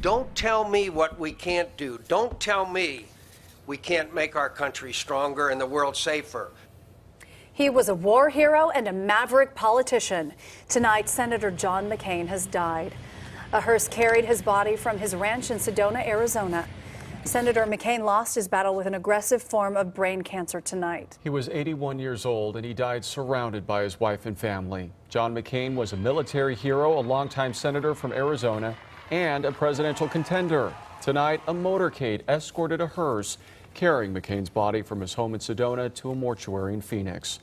Don't tell me what we can't do. Don't tell me we can't make our country stronger and the world safer. He was a war hero and a maverick politician. Tonight, Senator John McCain has died. A hearse carried his body from his ranch in Sedona, Arizona. Senator McCain lost his battle with an aggressive form of brain cancer tonight. He was 81 years old and he died surrounded by his wife and family. John McCain was a military hero, a longtime senator from Arizona, and a presidential contender. Tonight, a motorcade escorted a hearse carrying McCain's body from his home in Sedona to a mortuary in Phoenix.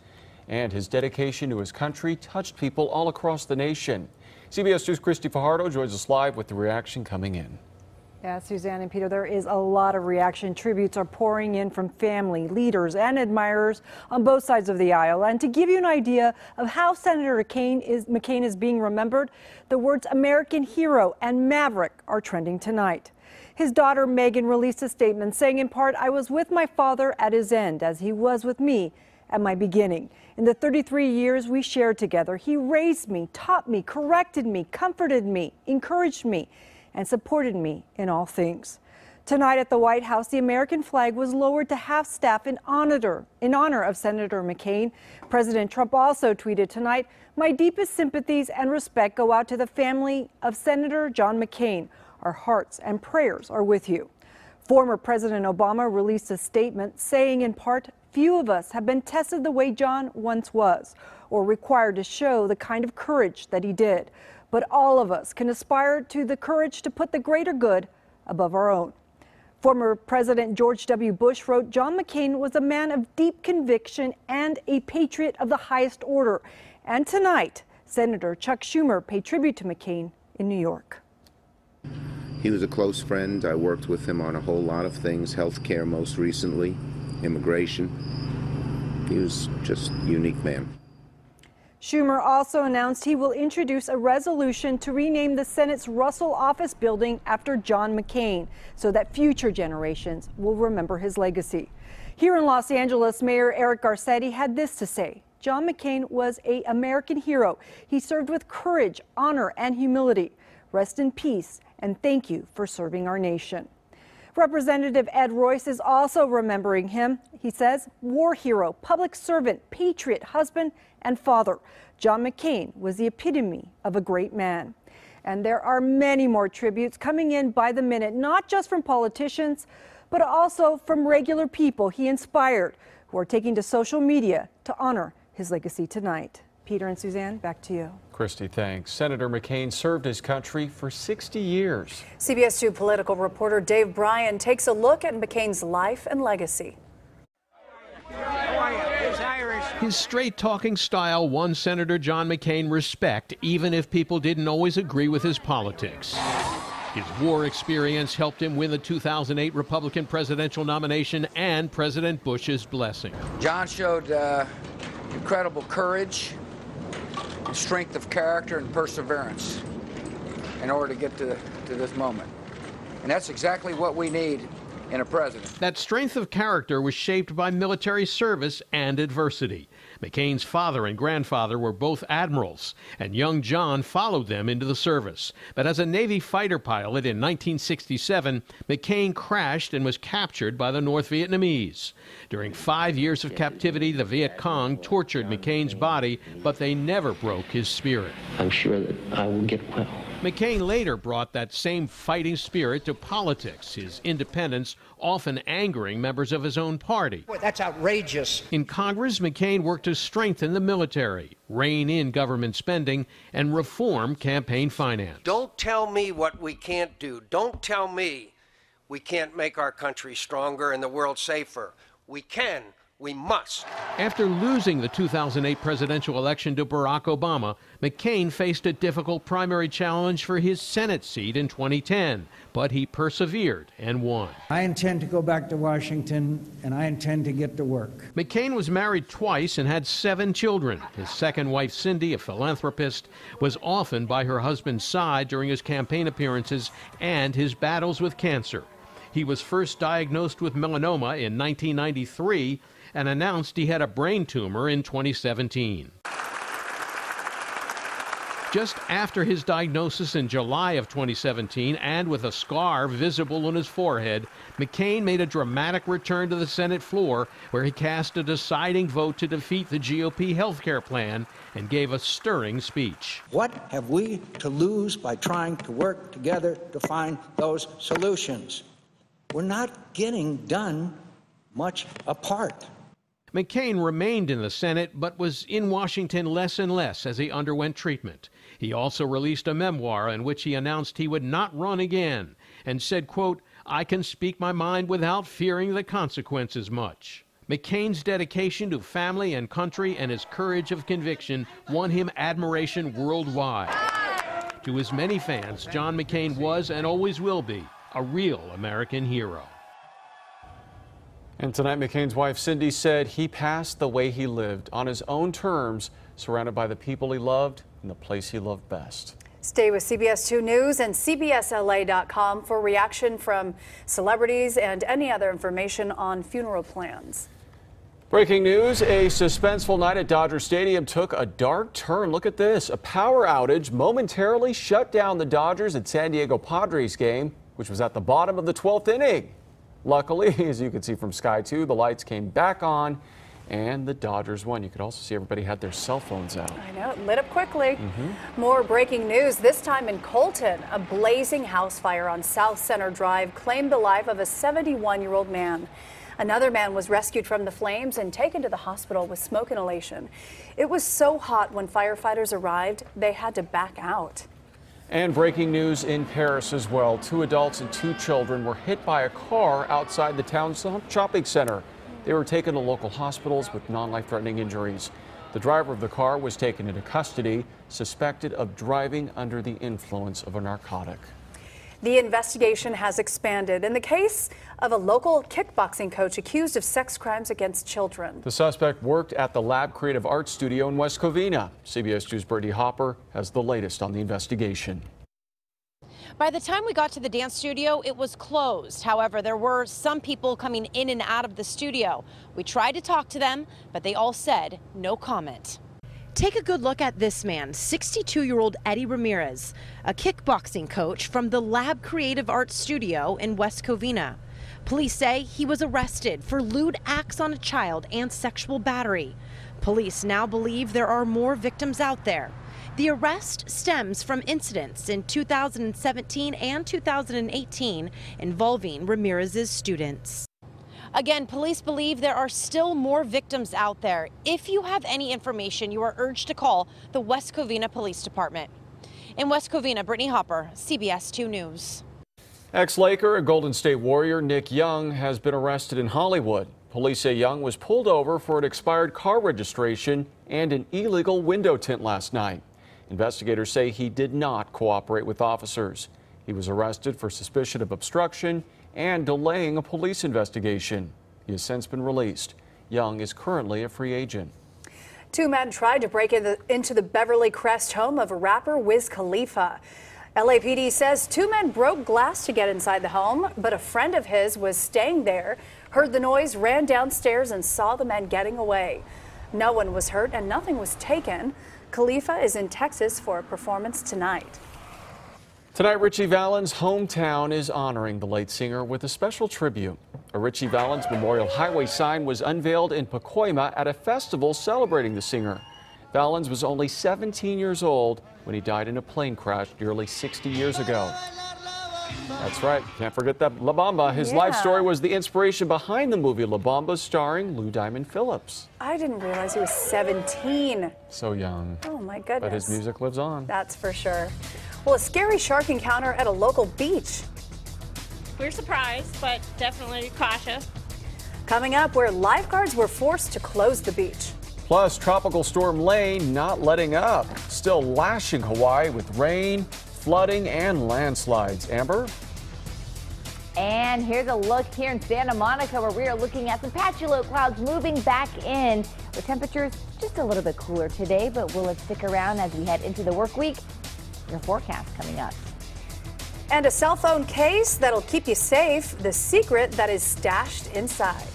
And his dedication to his country touched people all across the nation. CBS 2's Christy Fajardo joins us live with the reaction coming in. Yeah, Suzanne and Peter, there is a lot of reaction. Tributes are pouring in from family, leaders, and admirers on both sides of the aisle. And to give you an idea of how Senator McCain is being remembered, the words American hero and maverick are trending tonight. His daughter Megan released a statement saying in part, "I was with my father at his end as he was with me at my beginning. In the 33 years we shared together, he raised me, taught me, corrected me, comforted me, encouraged me, and supported me in all things." Tonight at the White House, the American flag was lowered to half-staff in honor of Senator McCain. President Trump also tweeted tonight, "My deepest sympathies and respect go out to the family of Senator John McCain. Our hearts and prayers are with you." Former President Obama released a statement saying in part, "Few of us have been tested the way John once was, or required to show the kind of courage that he did. But all of us can aspire to the courage to put the greater good above our own." Former President George W. Bush wrote, "John McCain was a man of deep conviction and a patriot of the highest order." And tonight, Senator Chuck Schumer paid tribute to McCain in New York. He was a close friend. I worked with him on a whole lot of things, health care most recently, immigration. He was just a unique man. Schumer also announced he will introduce a resolution to rename the Senate's Russell Office Building after John McCain so that future generations will remember his legacy. Here in Los Angeles, Mayor Eric Garcetti had this to say. John McCain was an American hero. He served with courage, honor, and humility. Rest in peace, and thank you for serving our nation. Representative Ed Royce is also remembering him. He says, war hero, public servant, patriot, husband, and father. John McCain was the epitome of a great man. And there are many more tributes coming in by the minute, not just from politicians, but also from regular people he inspired who are taking to social media to honor his legacy tonight. Peter and Suzanne, back to you. Christy, thanks. Senator McCain served his country for 60 years. CBS 2 political reporter Dave Bryan takes a look at McCain's life and legacy. His straight-talking style won Senator John McCain respect, even if people didn't always agree with his politics. His war experience helped him win the 2008 Republican presidential nomination and President Bush's blessing. John showed incredible courage, and strength of character, and perseverance in order to get to this moment. And that's exactly what we need in a president. That strength of character was shaped by military service and adversity. McCain's father and grandfather were both admirals, and young John followed them into the service. But as a Navy fighter pilot in 1967, McCain crashed and was captured by the North Vietnamese. During 5 years of captivity, the Viet Cong tortured McCain's body, but they never broke his spirit. I'm sure that I will get well. McCain later brought that same fighting spirit to politics, his independence often angering members of his own party. Boy, that's outrageous. In Congress, McCain worked to strengthen the military, rein in government spending, and reform campaign finance. Don't tell me what we can't do. Don't tell me we can't make our country stronger and the world safer. We can. We must. After losing the 2008 presidential election to Barack Obama, McCain faced a difficult primary challenge for his Senate seat in 2010, but he persevered and won. I intend to go back to Washington, and I intend to get to work. McCain was married twice and had 7 children. His second wife, Cindy, a philanthropist, was often by her husband's side during his campaign appearances and his battles with cancer. He was first diagnosed with melanoma in 1993 and announced he had a brain tumor in 2017. Just after his diagnosis in July of 2017 and with a scar visible on his forehead, McCain made a dramatic return to the Senate floor where he cast a deciding vote to defeat the GOP health care plan and gave a stirring speech. What have we to lose by trying to work together to find those solutions? We're not getting done much apart. McCain remained in the Senate, but was in Washington less and less as he underwent treatment. He also released a memoir in which he announced he would not run again and said, quote, "I can speak my mind without fearing the consequences much." McCain's dedication to family and country and his courage of conviction won him admiration worldwide. To his many fans, John McCain was and always will be a real American hero. And tonight, McCain's wife, Cindy, said he passed the way he lived, on his own terms, surrounded by the people he loved and the place he loved best. Stay with CBS2 News and CBSLA.com for reaction from celebrities and any other information on funeral plans. Breaking news, a suspenseful night at Dodger Stadium took a dark turn. Look at this. A power outage momentarily shut down the Dodgers and San Diego Padres game, which was at the bottom of the 12th inning. Luckily, as you can see from Sky 2, the lights came back on and the Dodgers won. You could also see everybody had their cell phones out. I know, it lit up quickly. More breaking news, this time in Colton. A blazing house fire on South Center Drive claimed the life of a 71-year-old man. Another man was rescued from the flames and taken to the hospital with smoke inhalation. It was so hot when firefighters arrived, they had to back out. And breaking news in Paris as well. 2 adults and 2 children were hit by a car outside the town's shopping center. They were taken to local hospitals with non-life-threatening injuries. The driver of the car was taken into custody, suspected of driving under the influence of a narcotic. The investigation has expanded in the case of a local kickboxing coach accused of sex crimes against children. The suspect worked at the Lab Creative Arts Studio in West Covina. CBS 2's Brittany Hopper has the latest on the investigation. By the time we got to the dance studio, it was closed. However, there were some people coming in and out of the studio. We tried to talk to them, but they all said no comment. Take a good look at this man, 62-year-old Eddie Ramirez, a kickboxing coach from the Lab Creative Arts Studio in West Covina. Police say he was arrested for lewd acts on a child and sexual battery. Police now believe there are more victims out there. The arrest stems from incidents in 2017 and 2018 involving Ramirez's students. Again, police believe there are still more victims out there. If you have any information, you are urged to call the West Covina Police Department. In West Covina, Brittany Hopper, CBS 2 News. Ex-Laker and Golden State Warrior Nick Young has been arrested in Hollywood. Police say Young was pulled over for an expired car registration and an illegal window tint last night. Investigators say he did not cooperate with officers. He was arrested for suspicion of obstruction and delaying a police investigation. He has since been released. Young is currently a free agent. 2 men tried to break into the Beverly Crest home of rapper Wiz Khalifa. LAPD says 2 men broke glass to get inside the home, but a friend of his was staying there, heard the noise, ran downstairs and saw the men getting away. No one was hurt and nothing was taken. Khalifa is in Texas for a performance tonight. Tonight, Richie Valens' hometown is honoring the late singer with a special tribute. A Richie Valens Memorial Highway sign was unveiled in Pacoima at a festival celebrating the singer. Valens was only 17 years old when he died in a plane crash nearly 60 years ago. That's right, can't forget that La Bamba. His life story was the inspiration behind the movie La Bamba, starring Lou Diamond Phillips. I didn't realize he was 17. So young. Oh my goodness. But his music lives on. That's for sure. Well, a scary shark encounter at a local beach. We're surprised, but definitely cautious. Coming up, where lifeguards were forced to close the beach. Plus, Tropical Storm Lane not letting up. Still lashing Hawaii with rain, flooding, and landslides. Amber? And here's a look here in Santa Monica, where we are looking at some patchy low clouds moving back in. The temperatures just a little bit cooler today, but will it stick around as we head into the work week? Your forecast coming up. And a cell phone case that'll keep you safe, the secret that is stashed inside.